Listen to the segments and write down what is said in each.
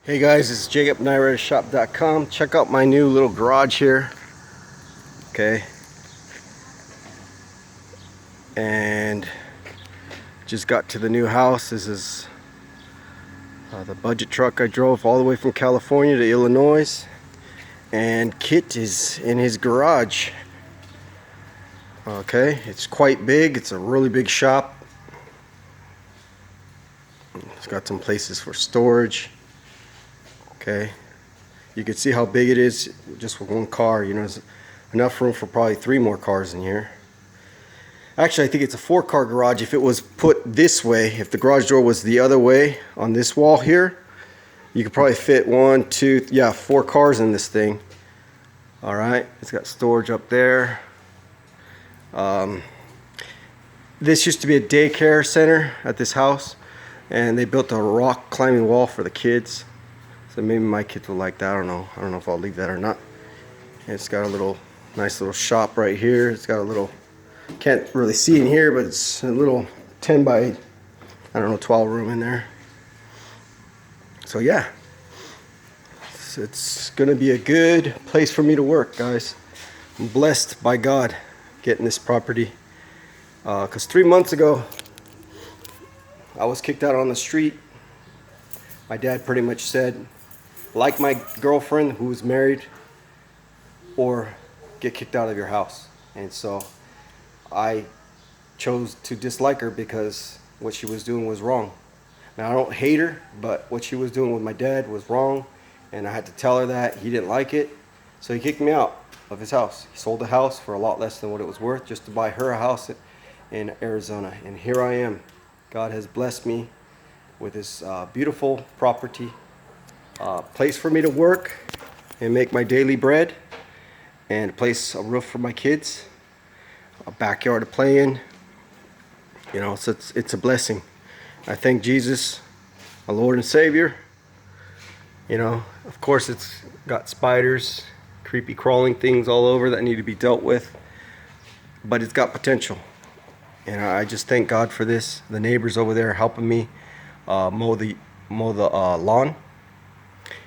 Hey guys, it's JacobNighriderShop.com. Check out my new little garage here. Okay. And just got to the new house. This is the budget truck I drove all the way from California to Illinois. And Kit is in his garage. Okay, it's quite big. It's a really big shop. It's got some places for storage. Okay, you can see how big it is just with one car. You know, there's enough room for probably 3 more cars in here. Actually, I think it's a 4-car garage. If it was put this way, if the garage door was the other way on this wall here, you could probably fit 4 cars in this thing. All right, it's got storage up there. This used to be a daycare center at this house, and they built a rock climbing wall for the kids. So maybe my kids will like that. I don't know if I'll leave that or not. And it's got a nice little shop right here. It's got a little, can't really see in here, but it's a little 10 by, 12 room in there. So yeah, it's gonna be a good place for me to work, guys. I'm blessed by God getting this property. Because 3 months ago, I was kicked out on the street. My dad pretty much said, like my girlfriend who's married, or get kicked out of your house. And so I chose to dislike her because what she was doing was wrong. Now, I don't hate her, but what she was doing with my dad was wrong, and I had to tell her that. He didn't like it, so he kicked me out of his house. He sold the house for a lot less than what it was worth just to buy her a house in Arizona. And here I am. God has blessed me with this beautiful property, place for me to work and make my daily bread, and a roof for my kids, a backyard to play in. You know, so it's a blessing. I thank Jesus, our Lord and Savior. You know, of course it's got spiders, creepy crawling things all over that need to be dealt with, but it's got potential. And I just thank God for this. The neighbors over there helping me mow the lawn.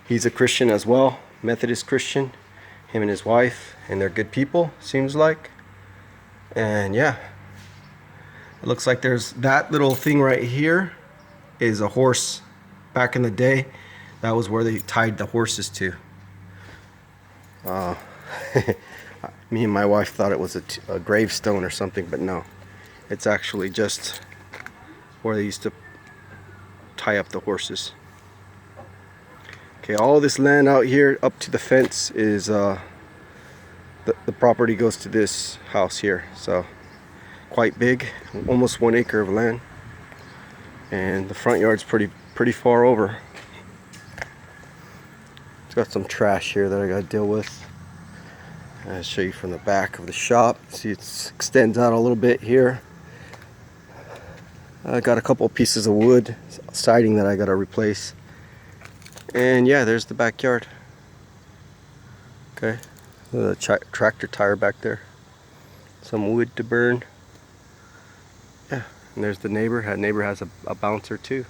He's a Christian as well, Methodist Christian, him and his wife, and they're good people, seems like. And yeah, it looks like there's that little thing right here is a horse. Back in the day, that was where they tied the horses to. Me and my wife thought it was a gravestone or something, but no. It's actually just where they used to tie up the horses. Okay, all this land out here up to the fence is the property goes to this house here. So quite big, almost 1 acre of land, and the front yard's pretty far over. It's got some trash here that I gotta deal with. I'll show you from the back of the shop. See, it extends out a little bit here. I got a couple pieces of wood siding that I gotta replace. And yeah, there's the backyard. Okay, the tractor tire back there. Some wood to burn. Yeah, and there's the neighbor. That neighbor has a bouncer too.